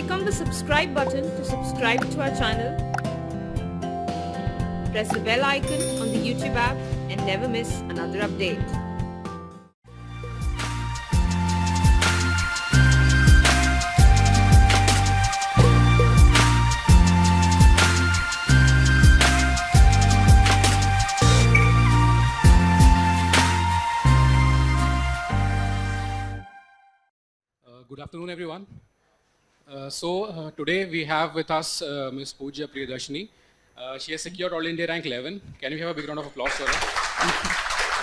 Click on the subscribe button to subscribe to our channel. Press the bell icon on the YouTube app and never miss another update. Good afternoon, everyone. Today we have with us Ms. Pujya Priyadarshini. She has secured All India rank 11. Can we have a big round of applause for her?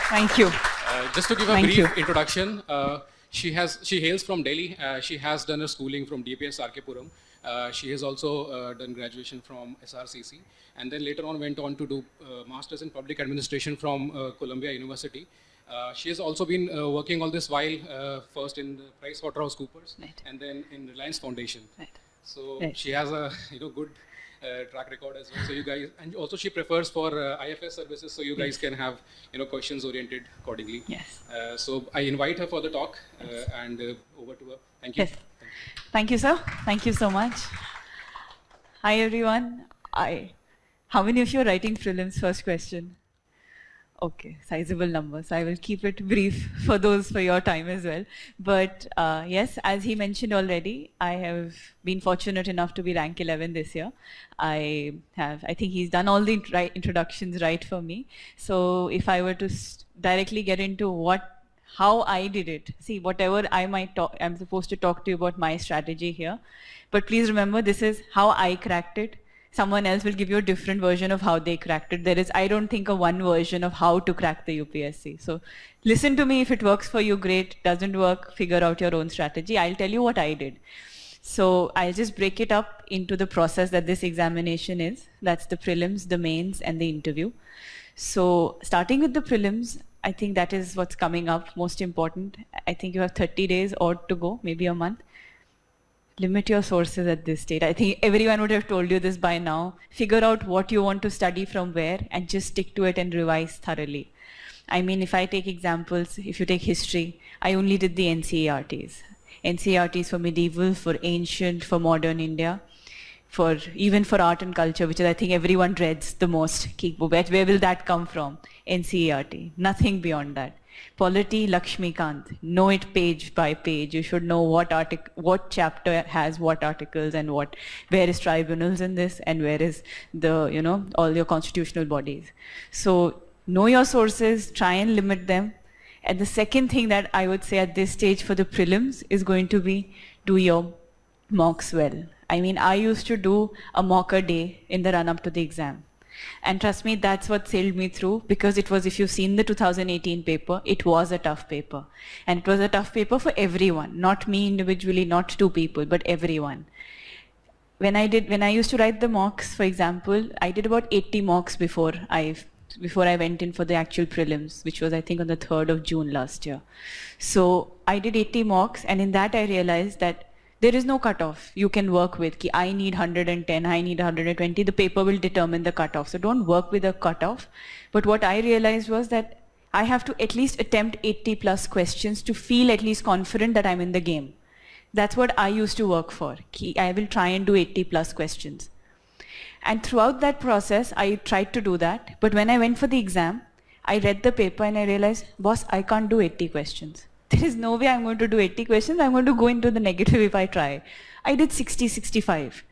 Thank you. Just to give a brief introduction, she hails from Delhi. She has done her schooling from DPS Arkepuram. She has also done graduation from SRCC, and then later on went on to do masters in public administration from Columbia University. She has also been working all this while, first in the PricewaterhouseCoopers, and then in Reliance Foundation. So she has a good track record as well. So you guys, and also she prefers for IFS services, so you guys can have questions oriented accordingly. Yes. So I invite her for the talk, and over to her. Thank you. Yes. Thank you, sir. Thank you so much. Hi, everyone. How many of you are writing prelims? First question. Okay, sizable number. So I will keep it brief for your time as well. But yes, as he mentioned already, I have been fortunate enough to be rank 11 this year. I think he's done all the introductions right for me. So if I were to directly get into how I did it, see, whatever I might talk, I'm supposed to talk to you about my strategy here. But please remember, this is how I cracked it. Someone else will give you a different version of how they cracked it. There is, I don't think, a one version of how to crack the UPSC. So listen to me. If it works for you, great. Doesn't work, figure out your own strategy. I'll tell you what I did. So I'll just break it up into the process that this examination is. That's the prelims, the mains, and the interview. So starting with the prelims, I think that is what's coming up, most important. I think you have 30 days odd to go, maybe a month. Limit your sources at this stage. I think everyone would have told you this by now. Figure out what you want to study from where and just stick to it and revise thoroughly. I mean, if I take examples, if you take history, I only did the NCERTs. NCERTs for medieval, for ancient, for modern India, even for art and culture, which is, I think, everyone dreads the most. Where will that come from? NCERT. Nothing beyond that. Polity, Lakshmikant. Know it page by page. You should know what chapter has what articles and where is tribunals in this and where is the, all your constitutional bodies. So know your sources, try and limit them. And the second thing that I would say at this stage for the prelims is going to be do your mocks well. I mean, I used to do a mock a day in the run-up to the exam. And trust me, that's what sailed me through, because it was, if you've seen the 2018 paper, it was a tough paper. And it was a tough paper for everyone, not me individually, not two people, but everyone. When I used to write the mocks, for example, I did about 80 mocks before I went in for the actual prelims, which was, I think, on the 3rd of June last year. So I did 80 mocks, and in that I realized that there is no cutoff you can work with. I need 110, I need 120. The paper will determine the cutoff. So don't work with a cutoff. But what I realized was that I have to at least attempt 80 plus questions to feel at least confident that I'm in the game. That's what I used to work for. I will try and do 80 plus questions. And throughout that process, I tried to do that. But when I went for the exam, I read the paper and I realized, boss, I can't do 80 questions. There is no way I'm going to do 80 questions. I'm going to go into the negative if I try. I did 60, 65.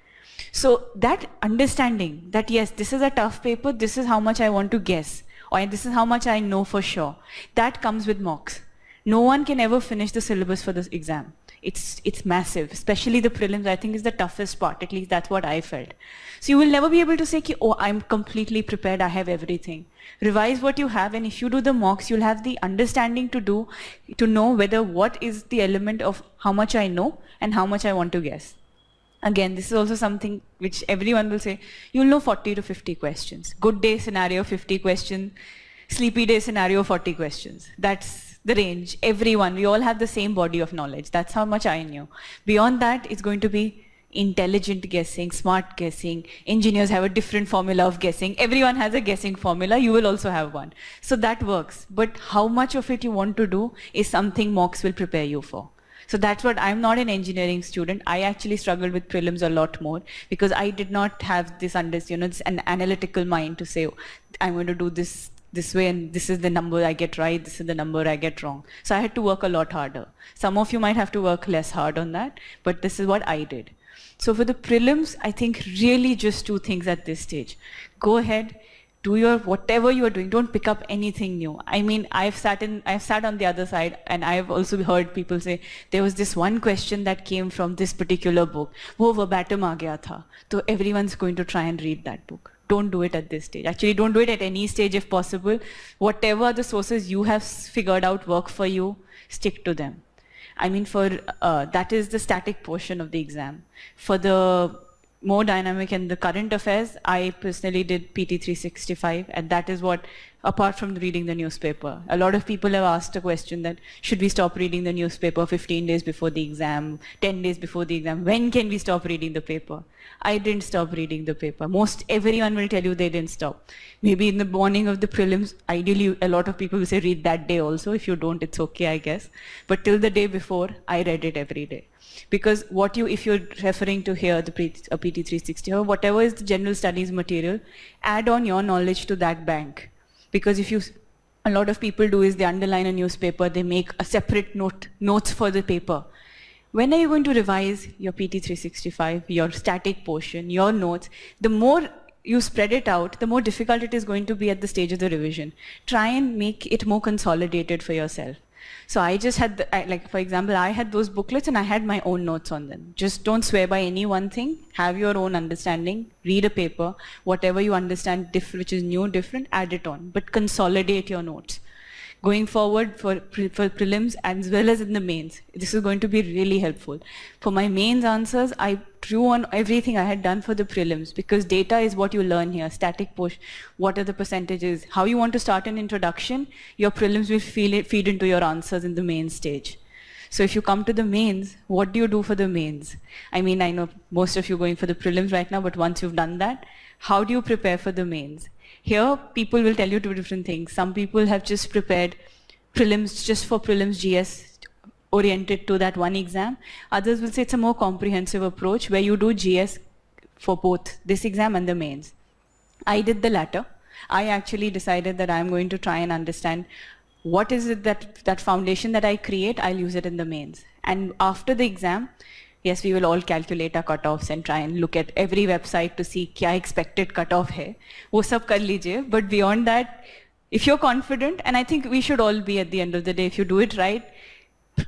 So that understanding that, yes, this is a tough paper, this is how much I want to guess, or this is how much I know for sure, that comes with mocks. No one can ever finish the syllabus for this exam. It's massive, especially the prelims, I think, is the toughest part. At least that's what I felt. So you will never be able to say, oh, I'm completely prepared, I have everything. Revise what you have, and if you do the mocks, you'll have the understanding to know whether what is the element of how much I know and how much I want to guess. Again, this is also something which everyone will say, you'll know 40 to 50 questions. Good day scenario, 50 questions. Sleepy day scenario, 40 questions. That's the range. Everyone, we all have the same body of knowledge. That's how much I knew. Beyond that, it's going to be intelligent guessing, smart guessing. Engineers have a different formula of guessing. Everyone has a guessing formula. You will also have one. So that works. But how much of it you want to do is something mocks will prepare you for. So that's what, I'm not an engineering student. I actually struggled with prelims a lot more because I did not have this this an analytical mind to say, oh, I'm going to do this way and this is the number I get right, this is the number I get wrong. So I had to work a lot harder. Some of you might have to work less hard on that, but this is what I did. So for the prelims, I think really just two things at this stage. Go ahead, do your whatever you are doing. Don't pick up anything new. I mean, I've sat on the other side, and I've also heard people say there was this one question that came from this particular book. वो verbatim आ गया था. So everyone's going to try and read that book. Don't do it at this stage. Actually, don't do it at any stage if possible. Whatever the sources you have figured out work for you, stick to them. I mean, that is the static portion of the exam. For the more dynamic and the current affairs, I personally did PT 365, and that is what, apart from reading the newspaper. A lot of people have asked a question that, should we stop reading the newspaper 15 days before the exam, 10 days before the exam? When can we stop reading the paper? I didn't stop reading the paper. Everyone will tell you they didn't stop. Maybe in the morning of the prelims, ideally a lot of people will say read that day also. If you don't, it's okay, I guess. But till the day before, I read it every day. Because if you're referring to here, the PT 360, or whatever is the general studies material, add on your knowledge to that bank. Because a lot of people do is they underline a newspaper, they make a separate notes for the paper. When are you going to revise your PT 365, your static portion, your notes? The more you spread it out, the more difficult it is going to be at the stage of the revision. Try and make it more consolidated for yourself. So I just had, for example, I had those booklets and I had my own notes on them. Just don't swear by any one thing. Have your own understanding. Read a paper. Whatever you understand which is new, different, add it on. But consolidate your notes. Going forward for prelims as well as in the mains, this is going to be really helpful. For my mains answers, I drew on everything I had done for the prelims, because data is what you learn here, static push, what are the percentages, how you want to start an introduction, your prelims will feed into your answers in the main stage. So if you come to the mains, what do you do for the mains? I mean, I know most of you are going for the prelims right now, but once you've done that, how do you prepare for the mains? Here, people will tell you two different things. Some people have just prepared prelims just for prelims GS oriented to that one exam. Others will say it's a more comprehensive approach where you do GS for both this exam and the mains. I did the latter. I actually decided that I'm going to try and understand what is it that foundation that I create, I'll use it in the mains. And after the exam, yes, we will all calculate our cutoffs and try and look at every website to see kya expected cutoff hai. Wo sab kar lijiye. But beyond that, if you're confident, and I think we should all be at the end of the day, if you do it right,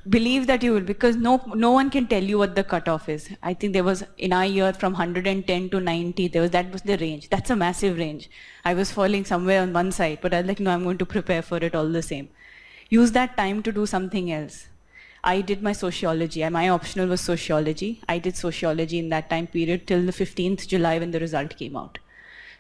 believe that you will, because no one can tell you what the cutoff is. I think there was, in our year, from 110 to 90, that was the range. That's a massive range. I was falling somewhere on one side, but I was like, no, I'm going to prepare for it all the same. Use that time to do something else. I did my sociology. My optional was sociology. I did sociology in that time period till the 15th July when the result came out.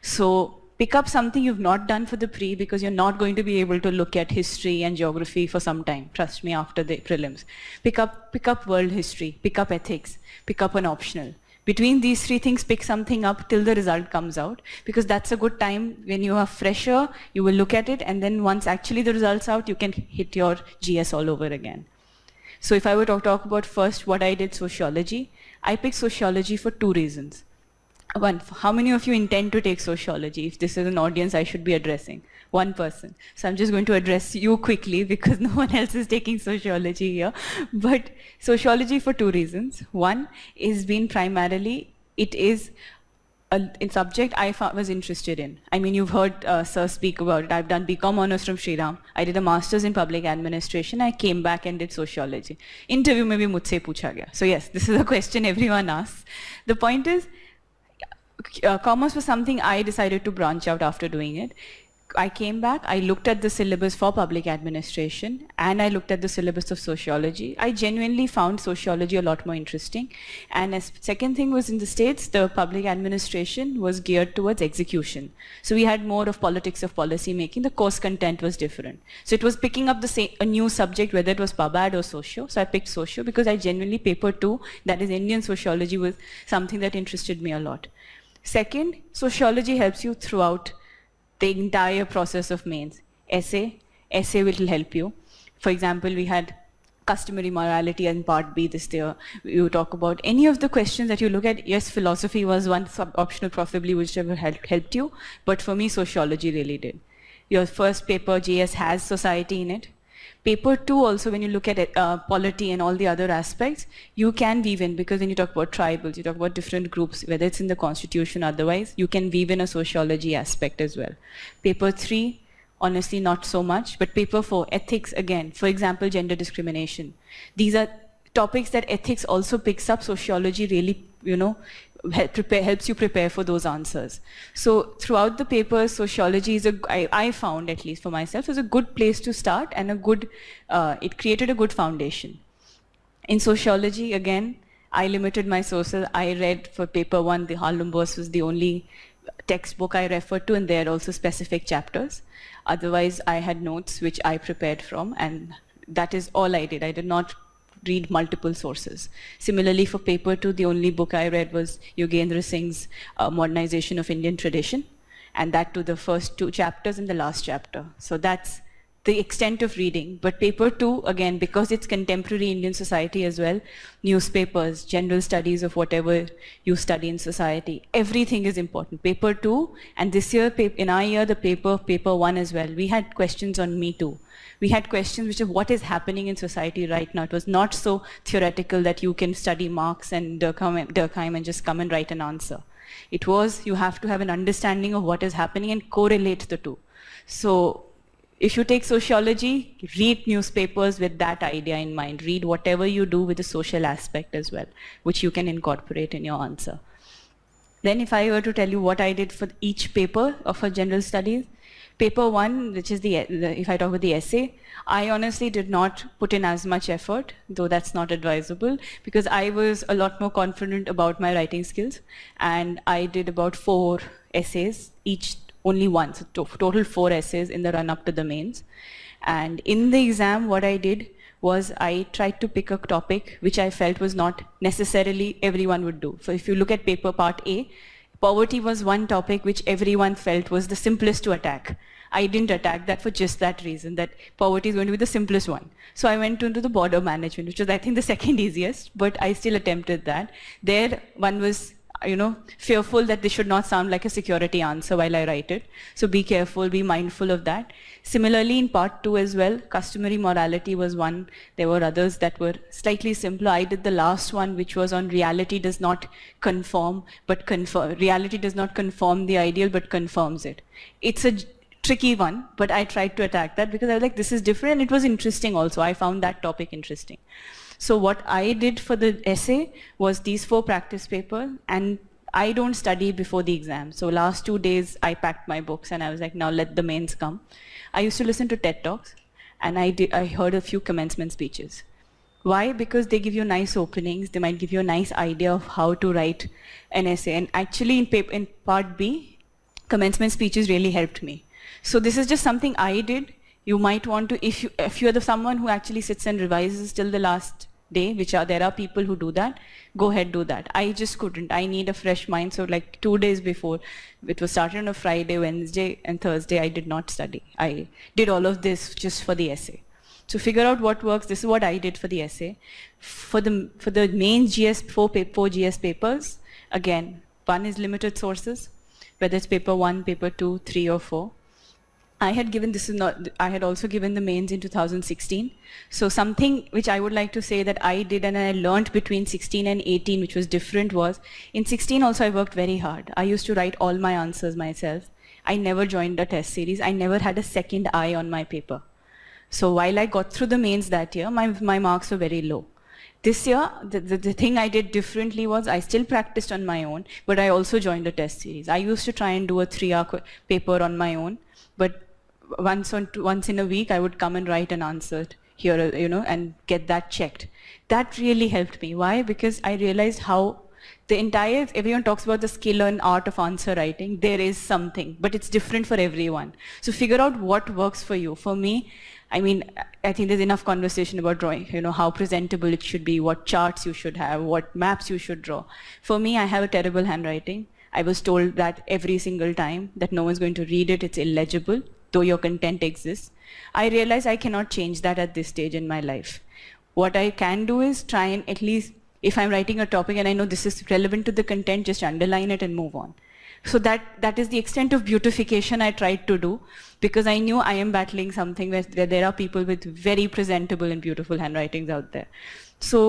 So pick up something you've not done for the pre, because you're not going to be able to look at history and geography for some time. Trust me, after the prelims. Pick up world history, pick up ethics, pick up an optional. Between these three things, pick something up till the result comes out, because that's a good time when you are fresher, you will look at it, and then once actually the result's out, you can hit your GS all over again. So if I were to talk about first what I did sociology, I picked sociology for two reasons. One, how many of you intend to take sociology? If this is an audience I should be addressing. One person. So I'm just going to address you quickly because no one else is taking sociology here. But sociology for two reasons. One is being primarily, it is a subject I was interested in. I mean, you've heard Sir speak about it. I've done BCom Honours from Shriram. I did a Master's in Public Administration. I came back and did sociology. Interview mein bhi mujhse pucha gaya. So yes, this is a question everyone asks. The point is, commerce was something I decided to branch out after doing it. I came back, I looked at the syllabus for public administration, and I looked at the syllabus of sociology. I genuinely found sociology a lot more interesting. And as second thing was, in the States, the public administration was geared towards execution. So we had more of politics of policy making. The course content was different. So it was picking up a new subject, whether it was PubAd or socio. So I picked socio because I genuinely, paper 2, that is Indian sociology, was something that interested me a lot. Second, sociology helps you throughout the entire process of mains. Essay will help you. For example, we had customary morality in part B this year. You talk about any of the questions that you look at. Yes, philosophy was one optional possibly whichever helped you, but for me, sociology really did. Your first paper, JS, has society in it. Paper 2 also, when you look at it, polity and all the other aspects, you can weave in, because when you talk about tribals, you talk about different groups, whether it's in the constitution or otherwise, you can weave in a sociology aspect as well. Paper 3, honestly, not so much, but paper 4, ethics again, for example, gender discrimination. These are topics that ethics also picks up. Sociology really, helps you prepare for those answers. So throughout the papers, sociology is I found, at least for myself, is a good place to start, and it created a good foundation. In sociology, again, I limited my sources. I read for paper 1, the Harlem-Bosch was the only textbook I referred to, and there are also specific chapters. Otherwise, I had notes which I prepared from, and that is all I did. I did not read multiple sources. Similarly, for paper 2, the only book I read was Yogendra Singh's Modernization of Indian Tradition, and that to the first 2 chapters and the last chapter. So that's the extent of reading. But paper 2, again, because it's contemporary Indian society as well, newspapers, general studies of whatever you study in society, everything is important. Paper 2, and this year, in our year, the paper 1 as well, we had questions on Me Too. We had questions which are what is happening in society right now. It was not so theoretical that you can study Marx and Durkheim and just come and write an answer. It was, you have to have an understanding of what is happening and correlate the two. So if you take sociology, read newspapers with that idea in mind. Read whatever you do with the social aspect as well, which you can incorporate in your answer. Then if I were to tell you what I did for each paper of a general studies, paper 1, which is if I talk about the essay, I honestly did not put in as much effort, though that's not advisable, because I was a lot more confident about my writing skills, and I did about 4 essays, each only one, so total 4 essays in the run-up to the mains. And in the exam, what I did was I tried to pick a topic which I felt was not necessarily everyone would do. So if you look at paper part A, poverty was one topic which everyone felt was the simplest to attack. I didn't attack that for just that reason, that poverty is going to be the simplest one. So I went into the border management, which was, I think, the second easiest, but I still attempted that. There, one was, fearful that this should not sound like a security answer while I write it. So be careful, be mindful of that. Similarly, in part 2 as well, customary morality was one. There were others that were slightly simpler. I did the last one, which was on reality does not conform, but reality does not conform the ideal, but confirms it. It's a tricky one, but I tried to attack that because I was like, this is different, and it was interesting also. I found that topic interesting. So what I did for the essay was these 4 practice papers, and I don't study before the exam. So last 2 days, I packed my books, and I was like, now let the mains come. I used to listen to TED Talks, and I heard a few commencement speeches. Why? Because they give you nice openings. They might give you a nice idea of how to write an essay. And actually, in part B, commencement speeches really helped me. So this is just something I did. You might want to, if you're someone who actually sits and revises till the last day, there are people who do that, go ahead, do that. I just couldn't. I need a fresh mind. So like 2 days before, it was started on a Friday, Wednesday, and Thursday, I did not study. I did all of this just for the essay. So figure out what works. This is what I did for the essay. For the main four GS papers, again, one is limited sources, whether it's paper 1, paper 2, 3, or 4. I had also given the mains in 2016. So something which I would like to say that I did and I learned between 16 and 18, which was different, was in 16 also I worked very hard. I used to write all my answers myself. I never joined a test series. I never had a second eye on my paper. So while I got through the mains that year, my marks were very low. This year, the thing I did differently was I still practiced on my own, but I also joined a test series. I used to try and do a 3-hour paper on my own, but once in a week, I would come and write an answer here, and get that checked. That really helped me. Why? Because I realized how everyone talks about the skill and art of answer writing. There is something, but it's different for everyone. So figure out what works for you. For me, I think there's enough conversation about drawing, how presentable it should be, what charts you should have, what maps you should draw. For me, I have a terrible handwriting. I was told that every single time, that no one's going to read it, it's illegible, though your content exists. I realized I cannot change that at this stage in my life. What I can do is try and at least, if I'm writing a topic and I know this is relevant to the content, just underline it and move on. So that is the extent of beautification I tried to do, because I knew I am battling something where there are people with very presentable and beautiful handwritings out there. So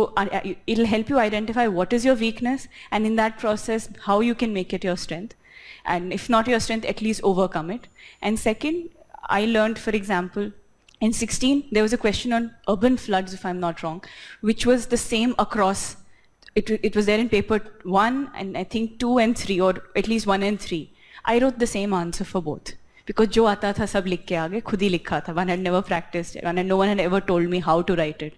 it'll help you identify what is your weakness, and in that process, how you can make it your strength. And if not your strength, at least overcome it. And second, I learned, for example, in 16, there was a question on urban floods, if I'm not wrong, which was the same across. It was there in paper 1 and I think 2 and 3, or at least 1 and 3. I wrote the same answer for both. Because jo aata tha sab likh ke aage, khud hi likha tha. One had never practiced it, and no one had ever told me how to write it.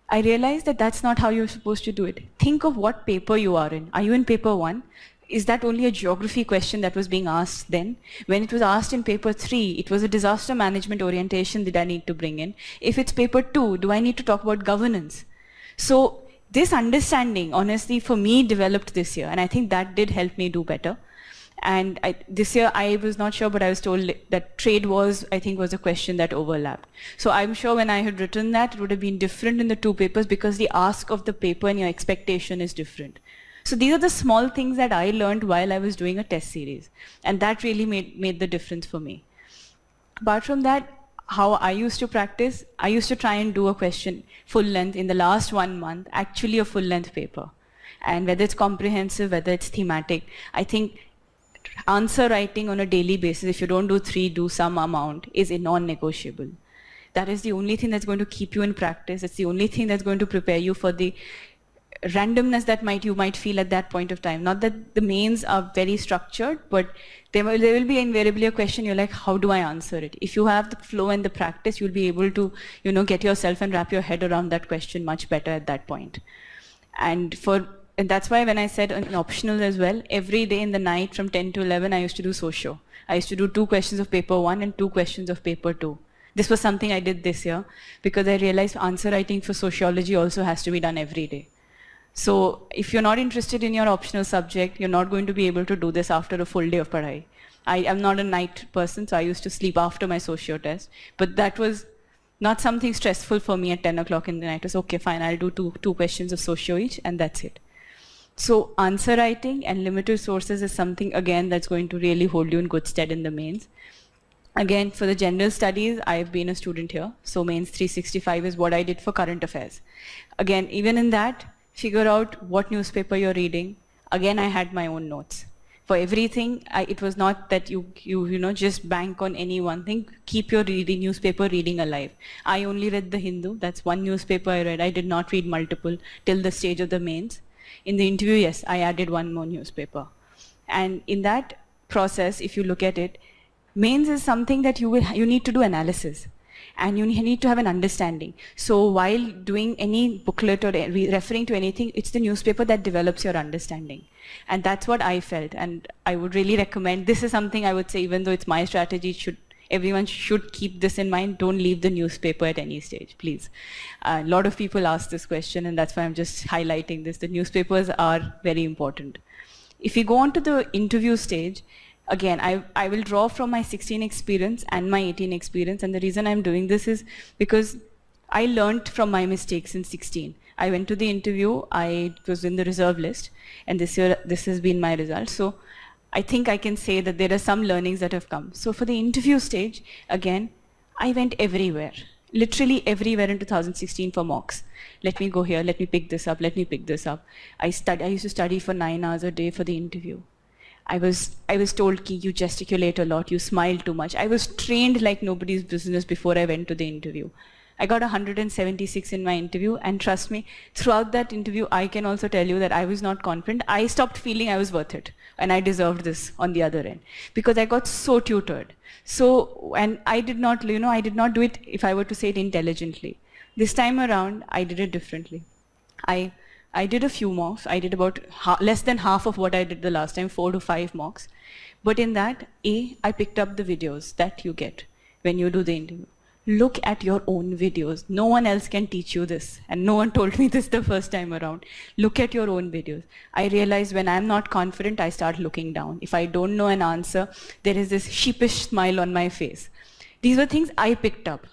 I realized that that's not how you're supposed to do it. Think of what paper you are in. Are you in paper 1? Is that only a geography question that was being asked then? When it was asked in paper 3, it was a disaster management orientation that I need to bring in. If it's paper 2, do I need to talk about governance? So this understanding, honestly, for me, developed this year, and I think that did help me do better. And this year, I was not sure, but I was told that trade wars, I think, was a question that overlapped. So I'm sure when I had written that, it would have been different in the 2 papers, because the ask of the paper and your expectation is different. So these are the small things that I learned while I was doing a test series. And that really made the difference for me. Apart from that, how I used to practice, I used to try and do a question full length in the last 1 month, actually a full length paper. And whether it's comprehensive, whether it's thematic, I think answer writing on a daily basis, if you don't do 3, do some amount, is a non-negotiable. That is the only thing that's going to keep you in practice. It's the only thing that's going to prepare you for the randomness that you might feel at that point of time. Not that the mains are very structured, but there will be invariably a question, you're like, how do I answer it? If you have the flow and the practice, you'll be able to, get yourself and wrap your head around that question much better at that point. And that's why when I said in optional as well, every day in the night from 10 to 11, I used to do socio. I used to do 2 questions of paper 1 and 2 questions of paper 2. This was something I did this year, because I realized answer writing for sociology also has to be done every day. So if you're not interested in your optional subject, you're not going to be able to do this after a full day of padhai. I am not a night person, so I used to sleep after my socio test. But that was not something stressful for me at 10 o'clock in the night. It was okay, fine, I'll do two questions of socio each, and that's it. So answer writing and limited sources is something, again, that's going to really hold you in good stead in the mains. Again, for the general studies, I've been a student here. So mains 365 is what I did for current affairs. Again, even in that, figure out what newspaper you're reading. Again, I had my own notes. For everything, it was not that you just bank on any one thing. Keep your newspaper reading alive. I only read the Hindu. That's one newspaper I read. I did not read multiple till the stage of the mains. In the interview, yes, I added one more newspaper. And in that process, if you look at it, mains is something that you need to do analysis. And you need to have an understanding. So while doing any booklet or referring to anything, it's the newspaper that develops your understanding. And that's what I felt. And I would really recommend, this is something I would say, even though it's my strategy, everyone should keep this in mind. Don't leave the newspaper at any stage, please. A lot of people ask this question, and that's why I'm just highlighting this. The newspapers are very important. If we go on to the interview stage, again, I will draw from my 16 experience and my 18 experience, and the reason I'm doing this is because I learned from my mistakes in 16. I went to the interview, I was in the reserve list, and this year, this has been my result. So I think I can say that there are some learnings that have come. So for the interview stage, again, I went everywhere, literally everywhere in 2016 for mocks. Let me go here, let me pick this up, let me pick this up. I used to study for 9 hours a day for the interview. I was told, you gesticulate a lot, you smile too much. I was trained like nobody's business before I went to the interview. I got 176 in my interview, and trust me, throughout that interview, I can also tell you that I was not confident. I stopped feeling I was worth it, and I deserved this on the other end, because I got so tutored. So, and I did not do it, if I were to say it, intelligently. This time around, I did it differently. I did a few mocks. I did about less than half of what I did the last time, 4 to 5 mocks. But in that, I picked up the videos that you get when you do the interview. Look at your own videos. No one else can teach you this. And no one told me this the first time around. Look at your own videos. I realize when I'm not confident, I start looking down. If I don't know an answer, there is this sheepish smile on my face. These were things I picked up.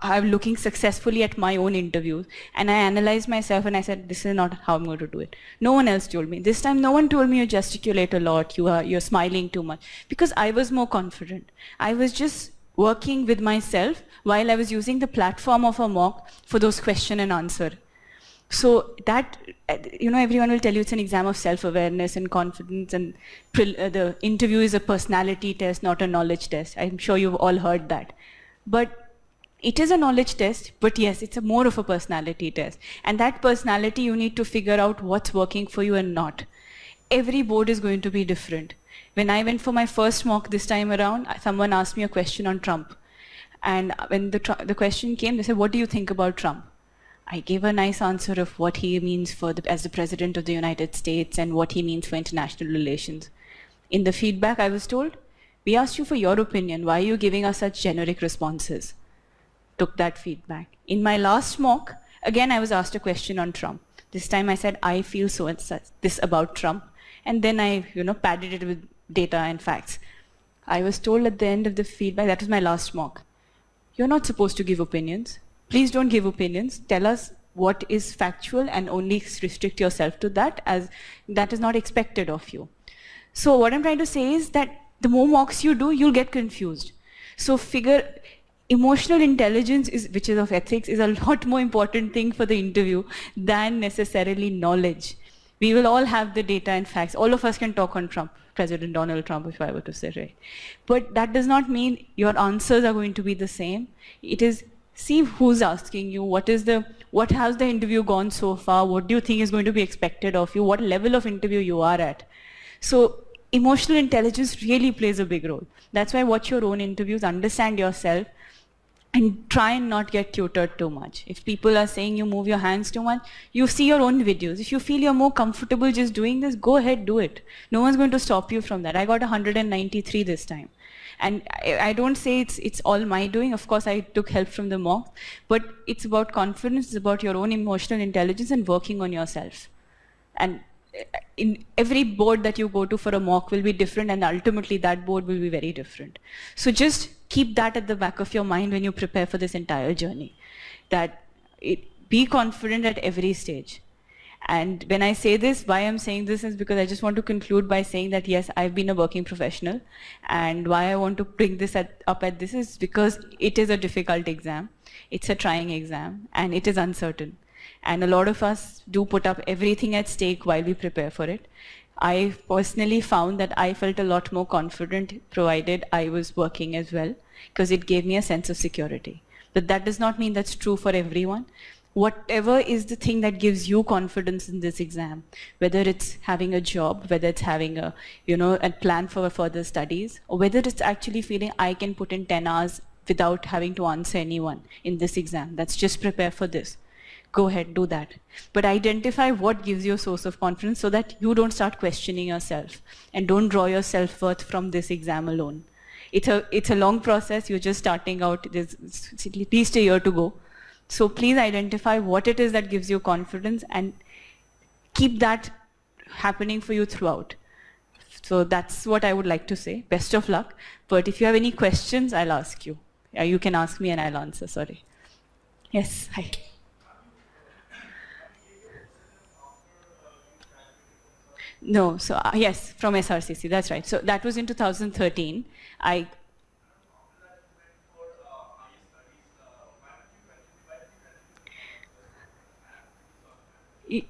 I'm looking successfully at my own interviews, and I analyzed myself and I said, this is not how I'm going to do it. No one else told me. This time no one told me you gesticulate a lot, you're smiling too much, because I was more confident. I was just working with myself while I was using the platform of a mock for those question and answer. So that, everyone will tell you it's an exam of self-awareness and confidence, and the interview is a personality test, not a knowledge test. I'm sure you've all heard that. But it is a knowledge test, but yes, it's more of a personality test. And that personality, you need to figure out what's working for you and not. Every board is going to be different. When I went for my first mock this time around, someone asked me a question on Trump. And when the question came, they said, what do you think about Trump? I gave a nice answer of what he means as the President of the United States and what he means for international relations. In the feedback, I was told, we asked you for your opinion. Why are you giving us such generic responses? Took that feedback. In my last mock, again, I was asked a question on Trump. This time I said, I feel so and such, this about Trump. And then I, padded it with data and facts. I was told at the end of the feedback, that was my last mock, you're not supposed to give opinions. Please don't give opinions. Tell us what is factual and only restrict yourself to that, as that is not expected of you. So what I'm trying to say is that the more mocks you do, you'll get confused. So emotional intelligence, which is of ethics, is a lot more important thing for the interview than necessarily knowledge. We will all have the data and facts. All of us can talk on Trump, President Donald Trump, if I were to say, right? But that does not mean your answers are going to be the same. It is, see who's asking you, what has the interview gone so far, what do you think is going to be expected of you, what level of interview you are at. So emotional intelligence really plays a big role. That's why watch your own interviews, understand yourself, and try and not get tutored too much. If people are saying you move your hands too much, you see your own videos. If you feel you're more comfortable just doing this, go ahead, do it. No one's going to stop you from that. I got 193 this time. And I don't say it's all my doing. Of course, I took help from the mocks, but it's about confidence, it's about your own emotional intelligence and working on yourself. And in every board that you go to for a mock will be different, and ultimately that board will be very different. So just keep that at the back of your mind when you prepare for this entire journey, that be confident at every stage. And when I say this, why I'm saying this is because I just want to conclude by saying that yes, I've been a working professional, and why I want to bring this up at this is because it is a difficult exam, it's a trying exam, and it is uncertain. And a lot of us do put up everything at stake while we prepare for it. I personally found that I felt a lot more confident provided I was working as well, because it gave me a sense of security. But that does not mean that's true for everyone. Whatever is the thing that gives you confidence in this exam, whether it's having a job, whether it's having a plan for further studies, or whether it's actually feeling I can put in 10 hours without having to answer anyone in this exam, that's just prepare for this. Go ahead, do that. But identify what gives you a source of confidence so that you don't start questioning yourself and don't draw your self-worth from this exam alone. It's a long process. You're just starting out. There's at least a year to go. So please identify what it is that gives you confidence and keep that happening for you throughout. So that's what I would like to say. Best of luck. But if you have any questions, I'll ask you. You can ask me and I'll answer. Sorry. Yes. Hi. No, so yes, from SRCC, that's right. So that was in 2013.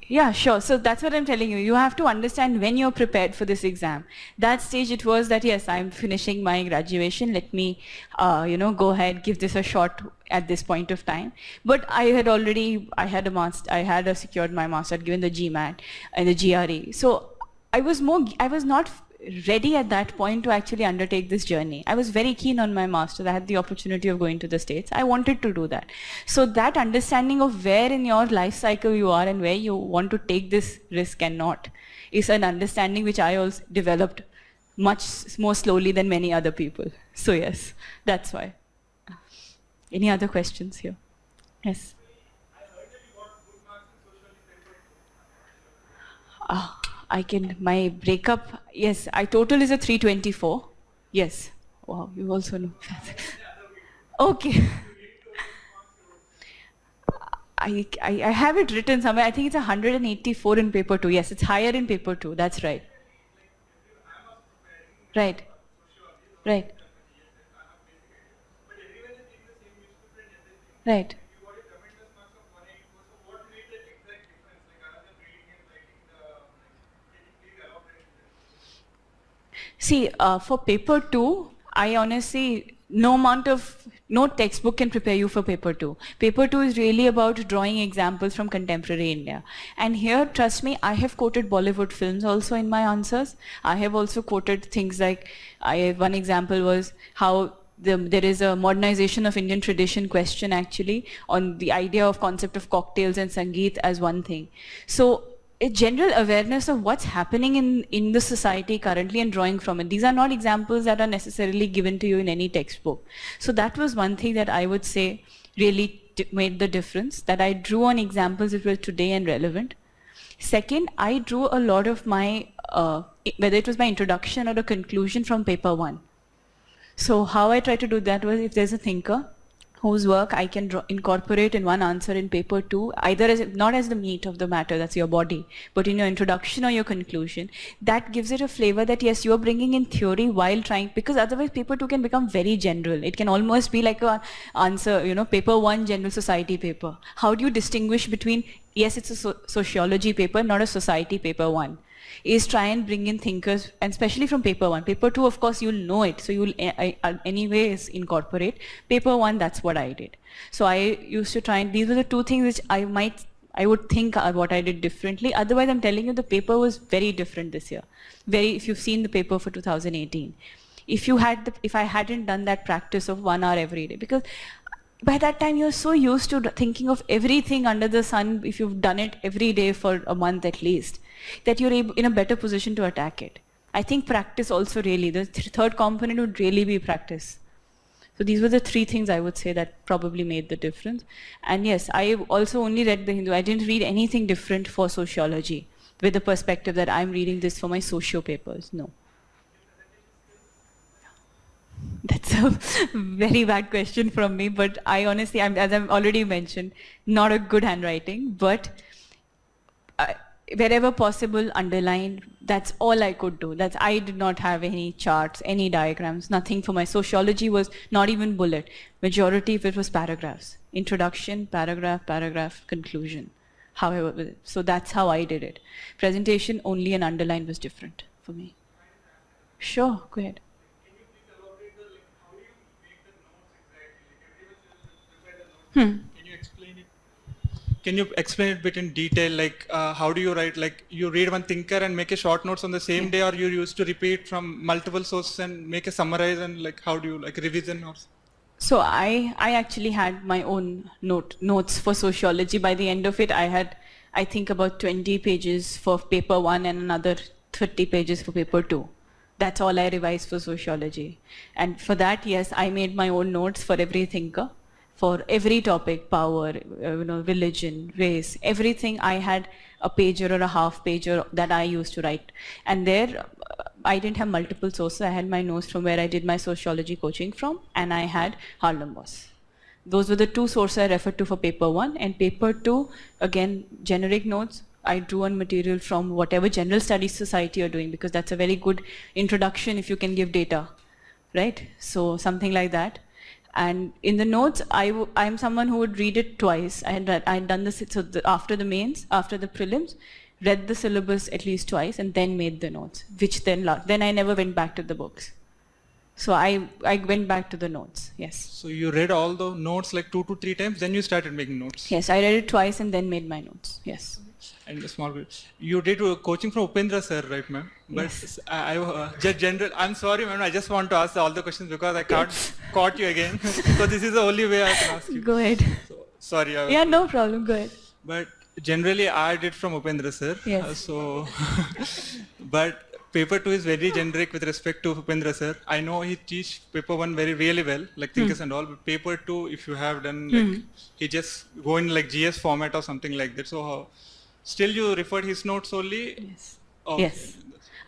Yeah, sure. So that's what I'm telling you. You have to understand when you're prepared for this exam. That stage it was that, yes, I'm finishing my graduation. Let me, go ahead, give this a shot at this point of time. But I had secured my master, I'd given the GMAT and the GRE. So I was not ready at that point to actually undertake this journey. I was very keen on my master's. I had the opportunity of going to the States. I wanted to do that. So that understanding of where in your life cycle you are and where you want to take this risk and not is an understanding which I also developed much more slowly than many other people. So yes, that's why. Any other questions here? Yes. My breakup, yes, total is a 324. Yes. Wow, you also know. Okay. I have it written somewhere. I think it's 184 in paper 2. Yes, it's higher in paper 2. That's right. Right. Right. Right. See, for paper 2, I honestly, no textbook can prepare you for paper 2. Paper 2 is really about drawing examples from contemporary India. And here, trust me, I have quoted Bollywood films also in my answers. I have also quoted things like, one example was how there is a modernization of Indian tradition question actually on the idea of concept of cocktails and Sangeet as one thing. So a general awareness of what's happening in the society currently and drawing from it. These are not examples that are necessarily given to you in any textbook. So that was one thing that I would say really made the difference, that I drew on examples that were today and relevant. Second, I drew a lot of my, whether it was my introduction or a conclusion from paper 1. So how I try to do that was, if there's a thinker whose work I can incorporate in one answer in paper 2, either as not as the meat of the matter, that's your body, but in your introduction or your conclusion, that gives it a flavor that yes, you're bringing in theory while trying, because otherwise paper 2 can become very general. It can almost be like an answer, paper 1 general society paper. How do you distinguish between, yes, it's a sociology paper, not a society paper 1? Is try and bring in thinkers, and especially from paper 1. Paper 2, of course, you'll know it, so you'll anyways incorporate. Paper 1, that's what I did. So I used to try, and these were the two things which I would think what I did differently. Otherwise, I'm telling you, the paper was very different this year. If you've seen the paper for 2018. If I hadn't done that practice of 1 hour every day, because by that time you're so used to thinking of everything under the sun, if you've done it every day for a month at least, that you're in a better position to attack it. I think practice also really, the third component would really be practice. So these were the 3 things I would say that probably made the difference. And yes, I also only read the Hindu. I didn't read anything different for sociology with the perspective that I'm reading this for my socio papers. No. That's a very bad question from me, but I honestly, as I've already mentioned, not a good handwriting, but wherever possible, underline. That's all I could do. I did not have any charts, any diagrams, nothing for my sociology was not even bullet. Majority of it was paragraphs. Introduction, paragraph, conclusion. However, so that's how I did it. Presentation, only an underline was different for me. Sure, go ahead. Can you explain it? Can you explain it a bit in detail? Like, how do you write? Like, you read one thinker and make a short notes on the same day, or you used to repeat from multiple sources and make a summarize, and like, how do you like revision or? So I actually had my own notes for sociology. By the end of it, I had, I think, about 20 pages for paper 1 and another 30 pages for paper 2. That's all I revised for sociology. And for that, yes, I made my own notes for every thinker. For every topic, power, religion, race, everything, I had a pager or a half pager that I used to write. And there, I didn't have multiple sources. I had my notes from where I did my sociology coaching from, and I had Harlem Boss. Those were the 2 sources I referred to for paper 1. And paper 2, again, generic notes. I drew on material from whatever general studies society you're doing, because that's a very good introduction if you can give data, right? So something like that. And in the notes, I'm someone who would read it twice. I had done this, so after the mains, after the prelims, read the syllabus at least twice and then made the notes, which then I never went back to the books. So I went back to the notes, yes. So you read all the notes like 2 to 3 times, then you started making notes? Yes, I read it twice and then made my notes, yes. And a small bit. You did coaching from Upendra sir, right, ma'am? But yes. Just general. I'm sorry, ma'am. I just want to ask all the questions because I can't caught you again. So this is the only way I can ask you. Go ahead. So, sorry. Yeah, no problem. Go ahead. But generally, I did from Upendra sir. Yes. But paper 2 is very generic with respect to Upendra sir. I know he teach paper 1 really well, like thinkers and all. But paper 2, if you have done, like he just go in like GS format or something like that. So still you referred his notes only? Yes. Okay. Yes.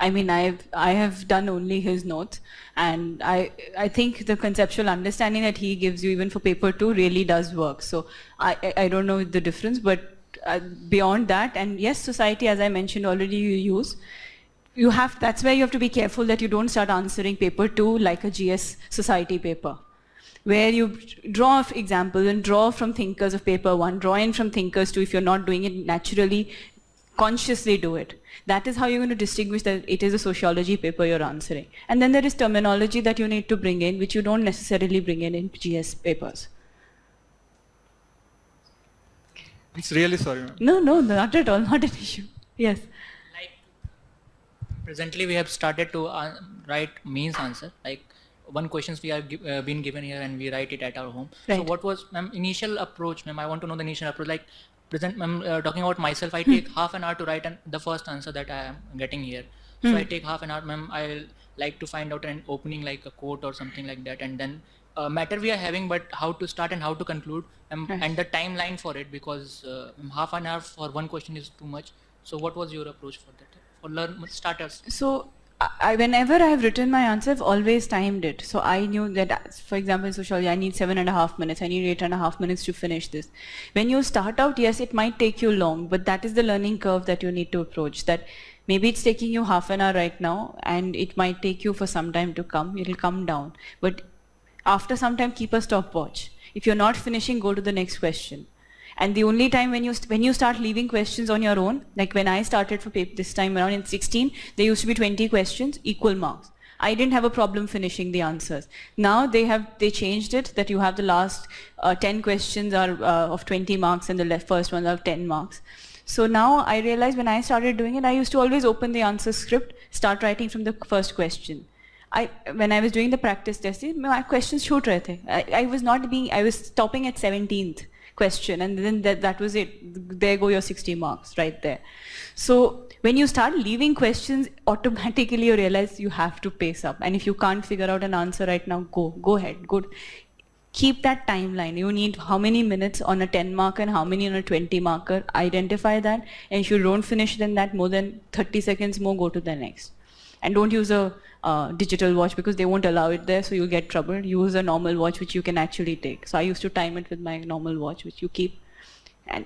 I mean, I have done only his notes, and I think the conceptual understanding that he gives you even for paper 2 really does work. So I don't know the difference, but beyond that, and yes, society, as I mentioned already, that's where you have to be careful that you don't start answering paper 2 like a GS society paper, where you draw examples and draw from thinkers of paper 1, draw in from thinkers 2. If you're not doing it naturally, consciously do it. That is how you're going to distinguish that it is a sociology paper you're answering. And then there is terminology that you need to bring in, which you don't necessarily bring in GS papers. It's really sorry, ma'am. No, not at all, not an issue. Yes. Like presently we have started to write means answer, like one questions we are been given here and we write it at our home. Right. So what was, ma'am, initial approach, ma'am? I want to know the initial approach. Like present, ma'am, talking about myself, I take half an hour to write the first answer that I am getting here. So I take half an hour, ma'am. I'll like to find out an opening, like a quote or something like that, and then matter we are having, but how to start and how to conclude, and the timeline for it, because half an hour for one question is too much. So what was your approach for that, for starters? So whenever I have written my answer, I've always timed it. So I knew that, for example, in sociology, I need 7.5 minutes. I need 8.5 minutes to finish this. When you start out, yes, it might take you long, but that is the learning curve that you need to approach. That maybe it's taking you half an hour right now, and it might take you for some time to come. It'll come down. But after some time, keep a stopwatch. If you're not finishing, go to the next question. And the only time when you start leaving questions on your own, like when I started for paper this time around in 16, there used to be 20 questions, equal marks. I didn't have a problem finishing the answers. Now they changed it, that you have the last 10 questions are of 20 marks and the first ones are of 10 marks. So now I realized when I started doing it, I used to always open the answer script, start writing from the first question. When I was doing the practice test, my questions shoot rahe the. I was stopping at 17th question, and then that was it. There go your 60 marks right there. So when you start leaving questions, automatically you realize you have to pace up. And if you can't figure out an answer right now, go ahead. Keep that timeline. You need how many minutes on a 10 marker and how many on a 20 marker. Identify that. And if you don't finish then that, more than 30 seconds more, go to the next. And don't use a digital watch, because they won't allow it there, so you'll get trouble. Use a normal watch which you can actually take. So I used to time it with my normal watch, which you keep. And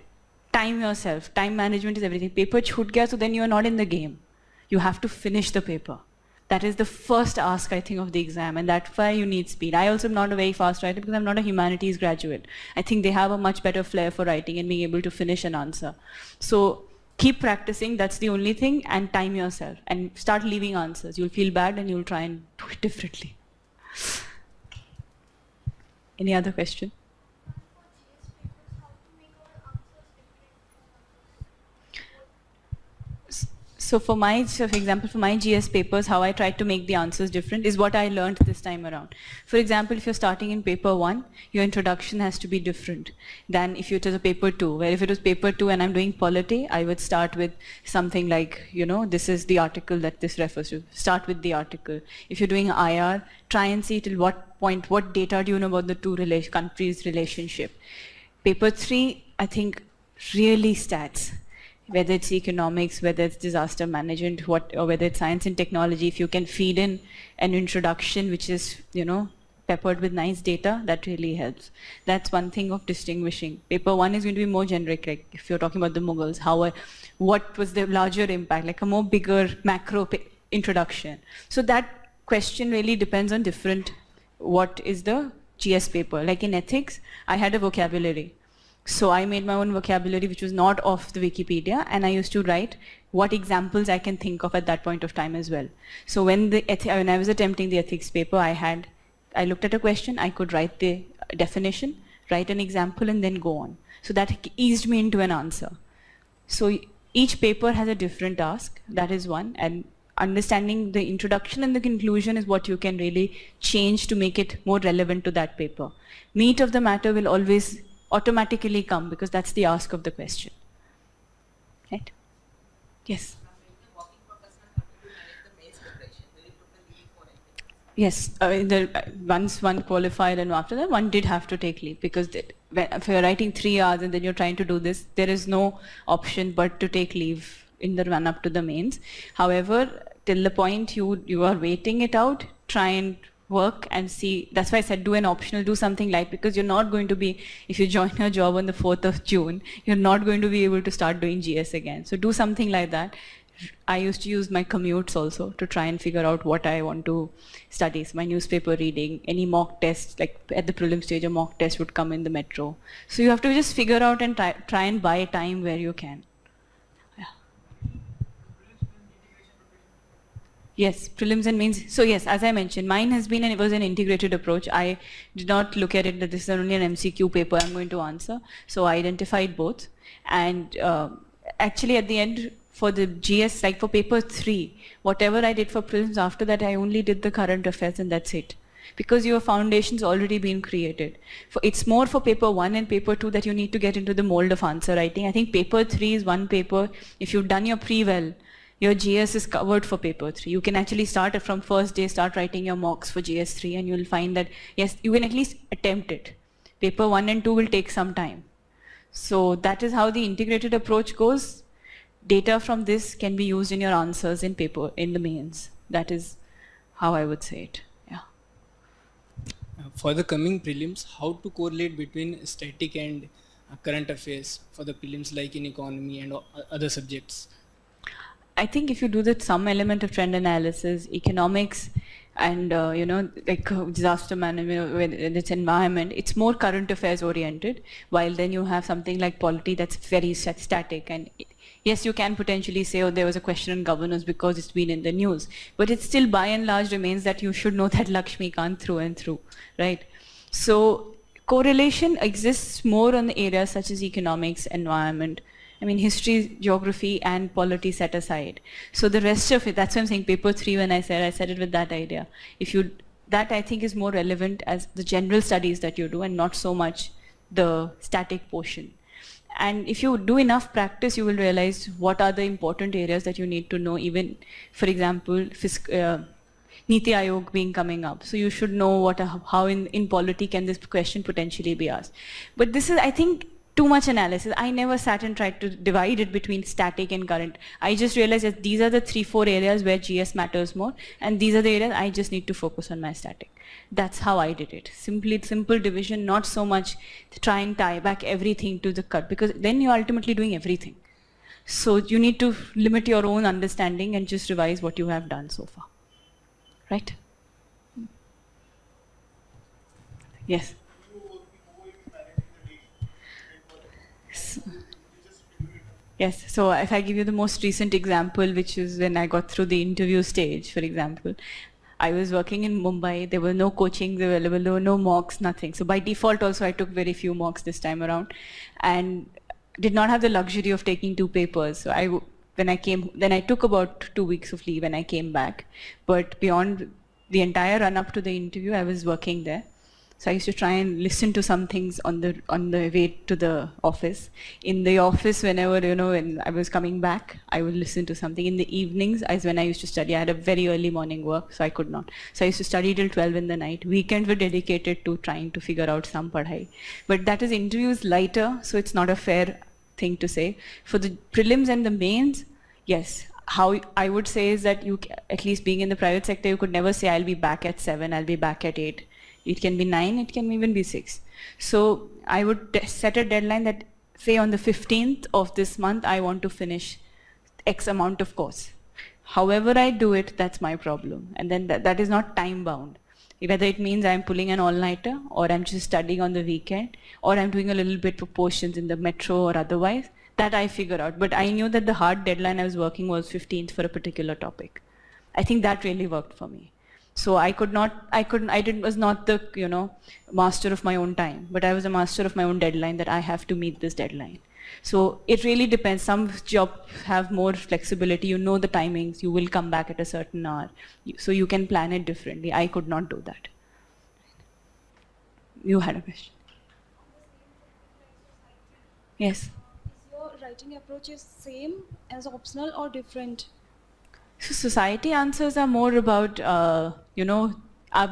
time yourself. Time management is everything. Paper chhut gaya, so then you are not in the game. You have to finish the paper. That is the first ask, I think, of the exam, and that's why you need speed. I also am not a very fast writer because I'm not a humanities graduate. I think they have a much better flair for writing and being able to finish an answer. So keep practicing, that's the only thing, and time yourself. And start leaving answers. You'll feel bad and you'll try and do it differently. Any other question? So for example, for my GS papers, how I tried to make the answers different is what I learned this time around. For example, if you're starting in paper 1, your introduction has to be different than if it was a paper 2, where if it was paper 2 and I'm doing polity, I would start with something like, this is the article that this refers to. Start with the article. If you're doing IR, try and see till what point, what data do you know about the two countries' relationship. Paper 3, I think, really stats. Whether it's economics, whether it's disaster management, or whether it's science and technology, if you can feed in an introduction which is, peppered with nice data, that really helps. That's one thing of distinguishing. Paper 1 is going to be more generic, like if you're talking about the Mughals, what was the larger impact, like a more bigger macro introduction. So that question really depends on what is the GS paper. Like in ethics, I had a vocabulary. So I made my own vocabulary which was not off the Wikipedia, and I used to write what examples I can think of at that point of time as well. So when I was attempting the ethics paper, I looked at a question, I could write the definition, write an example, and then go on. So that eased me into an answer. So each paper has a different task, that is one, and understanding the introduction and the conclusion is what you can really change to make it more relevant to that paper. Meat of the matter will always automatically come, because that's the ask of the question. Right? Yes. Yes, once one qualified and after that one did have to take leave, because if you're writing 3 hours and then you're trying to do this, there is no option but to take leave in the run up to the mains. However, till the point you are waiting it out, try and work and see. That's why I said do an optional, do something light, because you're not going to be, if you join your job on the 4th of June, you're not going to be able to start doing GS again. So do something like that. I used to use my commutes also to try and figure out what I want to study. So my newspaper reading, any mock tests, like at the prelim stage, a mock test would come in the metro. So you have to just figure out and try and buy time where you can. Yes, prelims and mains. So yes, as I mentioned, mine has been it was an integrated approach. I did not look at it that this is only an MCQ paper I'm going to answer. So I identified both. And actually at the end, for the GS, like for paper 3, whatever I did for prelims after that, I only did the current affairs and that's it. Because your foundation's already been created. It's more for paper 1 and paper 2 that you need to get into the mold of answer writing. I think paper 3 is one paper, if you've done your pre-well, your GS is covered for paper 3. You can actually start from first day, start writing your mocks for GS 3 and you'll find that, yes, you can at least attempt it. Paper 1 and 2 will take some time. So that is how the integrated approach goes. Data from this can be used in your answers in the mains. That is how I would say it. Yeah. For the coming prelims, how to correlate between static and current affairs for the prelims, like in economy and other subjects? I think if you do some element of trend analysis, economics, and like disaster management, when it's environment, it's more current affairs oriented, while then you have something like polity that's very static. And yes, you can potentially say, oh, there was a question on governance because it's been in the news, but it still by and large remains that you should know that Lakshmikant through and through, right? So correlation exists more on the areas such as economics, environment, I mean, history, geography, and polity set aside. So the rest of it, that's why I'm saying paper 3 when I said it with that idea. That I think is more relevant as the general studies that you do and not so much the static portion. And if you do enough practice, you will realize what are the important areas that you need to know, even, for example, Niti Ayog coming up. So you should know how in polity can this question potentially be asked. But this is, I think, too much analysis. I never sat and tried to divide it between static and current. I just realized that these are the 3-4 areas where GS matters more, and these are the areas I just need to focus on my static. That's how I did it. Simple division, not so much to try and tie back everything to the cut, because then you're ultimately doing everything. So you need to limit your own understanding and just revise what you have done so far. Right? Yes. Yes, so if I give you the most recent example, which is when I got through the interview stage, for example, I was working in Mumbai, there were no coachings available, there were no mocks, nothing. So by default also I took very few mocks this time around and did not have the luxury of taking 2 papers. So then I took about 2 weeks of leave and I came back. But beyond the entire run up to the interview, I was working there. So I used to try and listen to some things on the way to the office. In the office, whenever, when I was coming back, I would listen to something. In the evenings is when I used to study. I had a very early morning work, so I could not. So I used to study till 12 in the night. Weekends were dedicated to trying to figure out some padhai. But that is interviews lighter, so it's not a fair thing to say. For the prelims and the mains, yes. How I would say is that you, at least being in the private sector, you could never say, I'll be back at 7, I'll be back at 8. It can be 9, it can even be 6. So I would set a deadline that, say on the 15th of this month, I want to finish X amount of course. However I do it, that's my problem. And then that is not time bound. Whether it means I'm pulling an all-nighter, or I'm just studying on the weekend, or I'm doing a little bit of portions in the metro or otherwise, that I figure out. But I knew that the hard deadline I was working was 15th for a particular topic. I think that really worked for me. So I was not the, master of my own time, but I was a master of my own deadline, that I have to meet this deadline. So it really depends. Some jobs have more flexibility. You know the timings. You will come back at a certain hour. So you can plan it differently. I could not do that. You had a question. Yes. Is your writing approach is same as optional or different? So society answers are more about, are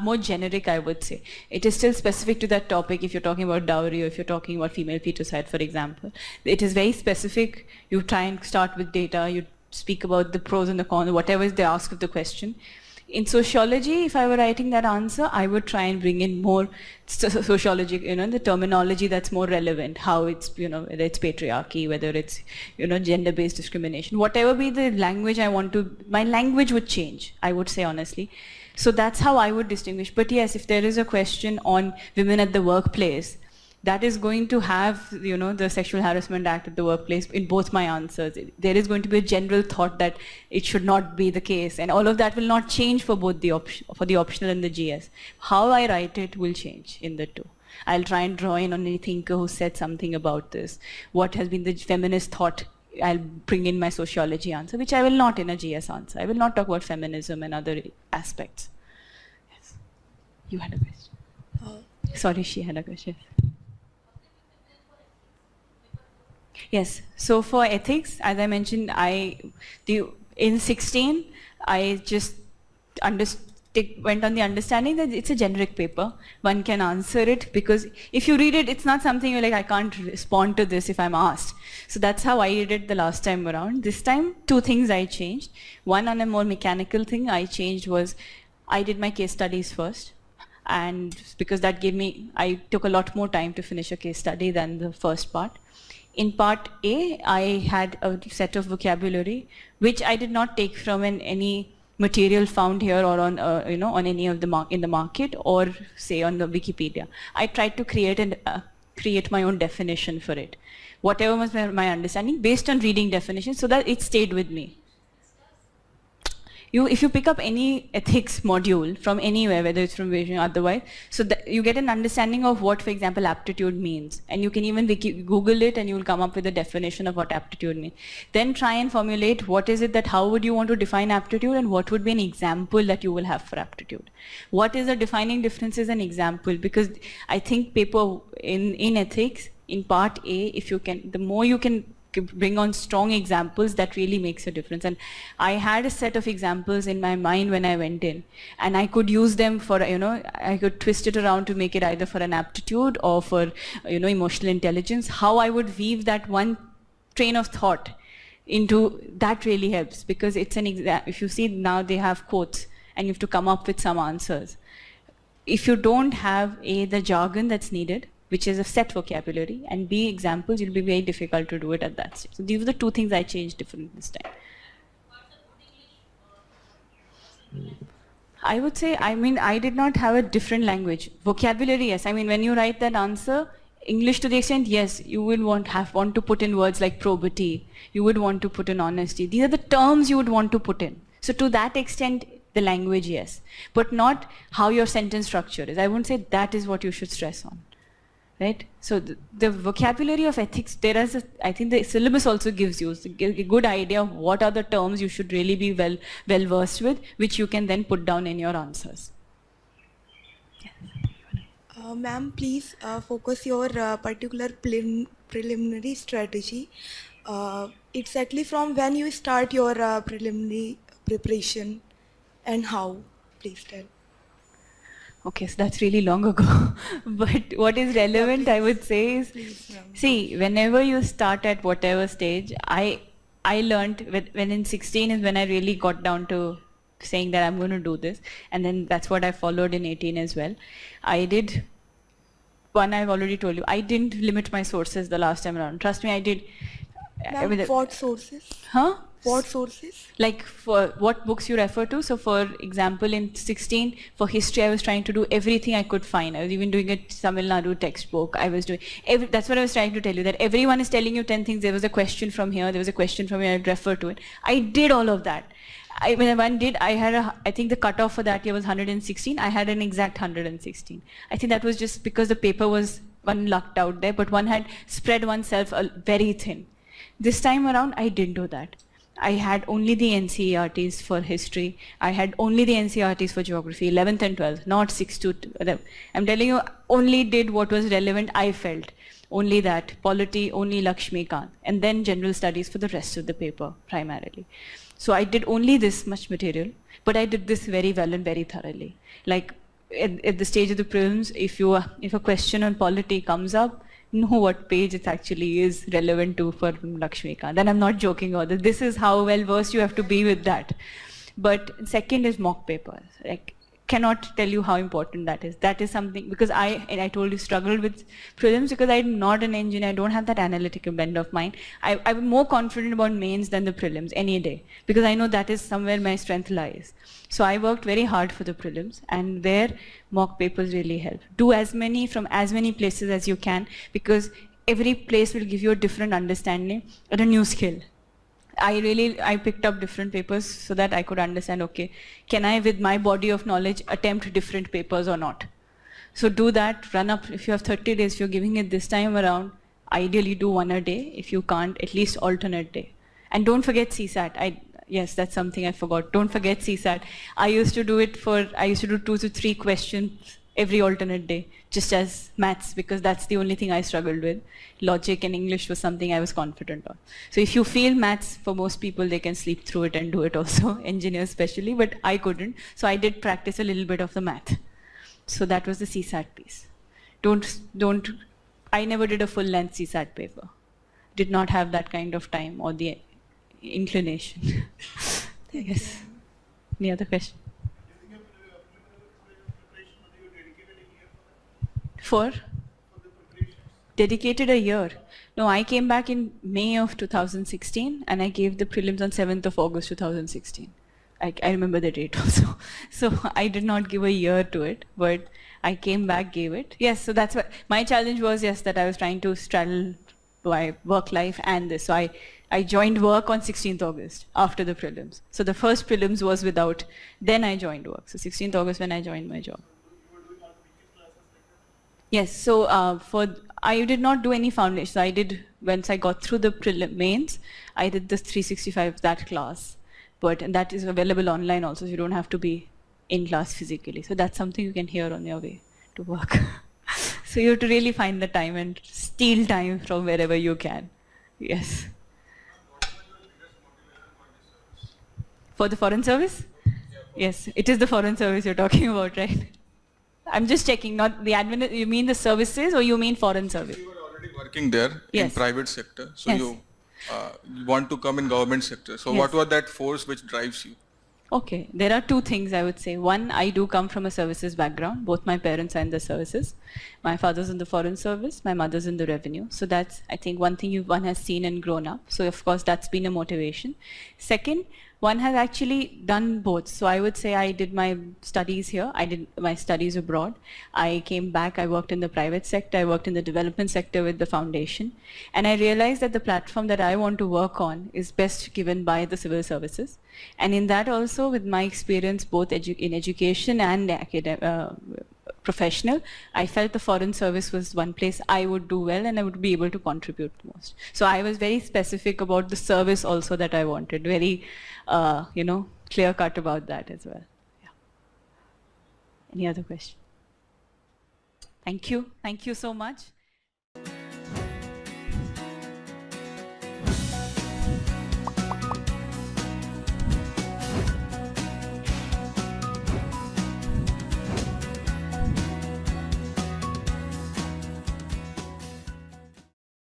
more generic, I would say. It is still specific to that topic if you're talking about dowry or if you're talking about female feticide, for example. It is very specific. You try and start with data. You speak about the pros and the cons, whatever they ask of the question. In sociology, if I were writing that answer, I would try and bring in more sociology, the terminology that's more relevant, how it's, whether it's patriarchy, whether it's, gender-based discrimination, whatever be the language I want to, my language would change, I would say honestly. So that's how I would distinguish. But yes, if there is a question on women at the workplace, that is going to have, the Sexual Harassment Act at the workplace in both my answers. There is going to be a general thought that it should not be the case, and all of that will not change for both the optional and the GS. How I write it will change in the two. I'll try and draw in on any thinker who said something about this. What has been the feminist thought? I'll bring in my sociology answer, which I will not in a GS answer. I will not talk about feminism and other aspects. Yes. You had a question. Sorry, she had a question. Yes, so for ethics, as I mentioned, in 16, I just went on the understanding that it's a generic paper. One can answer it, because if you read it, it's not something you're like, I can't respond to this if I'm asked. So that's how I did it the last time around. This time, two things I changed. One, on a more mechanical thing I changed was, I did my case studies first. And because that gave me, I took a lot more time to finish a case study than the first part. In part A, I had a set of vocabulary which I did not take from any material found here or on on any of the in the market, or say on the Wikipedia. I tried to create my own definition for it, whatever was my understanding based on reading definitions, so that it stayed with me. If you pick up any ethics module from anywhere, whether it's from Vision or otherwise, so that you get an understanding of what, for example, aptitude means. And you can even Google it and you will come up with a definition of what aptitude means. Then try and formulate what is it that, how would you want to define aptitude, and what would be an example that you will have for aptitude. What is the defining difference is an example, because I think paper in ethics, in part A, if you can, the more you can bring on strong examples, that really makes a difference. And I had a set of examples in my mind when I went in, and I could use them for, I could twist it around to make it either for an aptitude or for, emotional intelligence. How I would weave that one train of thought into, that really helps, because it's an if you see now they have quotes and you have to come up with some answers. If you don't have the jargon that's needed, which is a set vocabulary, and B, examples, it'll be very difficult to do it at that stage. So these were the two things I changed different this time. I would say, I did not have a different language. Vocabulary, yes. When you write that answer, English to the extent, yes, you will want to put in words like probity, you would want to put in honesty. These are the terms you would want to put in. So to that extent, the language, yes. But not how your sentence structure is. I wouldn't say that is what you should stress on. Right? So the vocabulary of ethics, I think the syllabus also gives you a good idea of what are the terms you should really be well versed with, which you can then put down in your answers. Ma'am, please focus your particular preliminary strategy. Exactly from when you start your preliminary preparation and how, please tell. Okay, so that's really long ago. But what is relevant, I would say, is, see, whenever you start at whatever stage, I learned when in 16 is when I really got down to saying that I'm going to do this. And then that's what I followed in 18 as well. I did, one I've already told you, I didn't limit my sources the last time around. Trust me, I did. What sources? Huh? What sources? Like for what books you refer to. So for example, in 16, for history, I was trying to do everything I could find. I was even doing a Tamil Nadu textbook. I was doing, that's what I was trying to tell you, that everyone is telling you 10 things. There was a question from here, there was a question from here, I'd refer to it. I did all of that. When one did, I think the cutoff for that year was 116. I had an exact 116. I think that was just because the paper was, one lucked out there, but one had spread oneself very thin. This time around, I didn't do that. I had only the NCERTs for history. I had only the NCERTs for geography, 11th and 12th, not 6 to 11. I'm telling you, only did what was relevant, I felt. Only that, polity, only Lakshmi Kant, and then general studies for the rest of the paper, primarily. So I did only this much material, but I did this very well and very thoroughly. Like at the stage of the prelims, if a question on polity comes up, know what page it actually is relevant to for Lakshmikant. And I'm not joking about this. This is how well versed you have to be with that. But second is mock papers. Like, cannot tell you how important that is. That is something, because I told you, struggled with prelims because I'm not an engineer. I don't have that analytical bend of mind. I'm more confident about mains than the prelims any day, because I know that is somewhere my strength lies. So I worked very hard for the prelims, and there mock papers really help. Do as many from as many places as you can, because every place will give you a different understanding and a new skill. I picked up different papers so that I could understand, okay, can I, with my body of knowledge, attempt different papers or not? So do that, run up. If you have 30 days, if you're giving it this time around, ideally do one a day. If you can't, at least alternate day. And don't forget CSAT. Yes, that's something I forgot. Don't forget CSAT. I used to do 2 to 3 questions every alternate day, just as maths, because that's the only thing I struggled with. Logic and English was something I was confident on. So if you feel maths, for most people, they can sleep through it and do it also, engineers especially, but I couldn't. So I did practice a little bit of the math. So that was the CSAT piece. I never did a full-length CSAT paper. Did not have that kind of time or the inclination. Yes. Any other question? For? Dedicated a year. No, I came back in May of 2016 and I gave the prelims on 7th of August 2016. I remember the date also. So I did not give a year to it, but I came back, gave it. Yes, so that's what my challenge was, yes, that I was trying to straddle my work life and this. So I joined work on 16th August after the prelims. So the first prelims was without, then I joined work. So 16th August when I joined my job. Yes, so I did not do any foundation. So I did, once I got through the mains, I did this 365, that class. And that is available online also, so you don't have to be in class physically. So that's something you can hear on your way to work. So you have to really find the time and steal time from wherever you can. Yes. For the foreign service? Yes, it is the foreign service you're talking about, right? I'm just checking, not the admin. You mean the services or you mean foreign service? You were already working there in private sector, so Yes. you want to come in government sector. So Yes. what was that force which drives you? Okay, there are 2 things I would say. One, I do come from a services background. Both my parents are in the services. My father's in the foreign service, my mother's in the revenue. So that's, I think, one thing one has seen and grown up. So of course that's been a motivation. Second, one has actually done both. So I would say I did my studies here. I did my studies abroad. I came back, I worked in the private sector. I worked in the development sector with the foundation. And I realized that the platform that I want to work on is best given by the civil services. And in that also, with my experience both in education and professional, I felt the foreign service was one place I would do well and I would be able to contribute most. So I was very specific about the service also that I wanted, very, clear cut about that as well. Yeah. Any other question? Thank you. Thank you so much.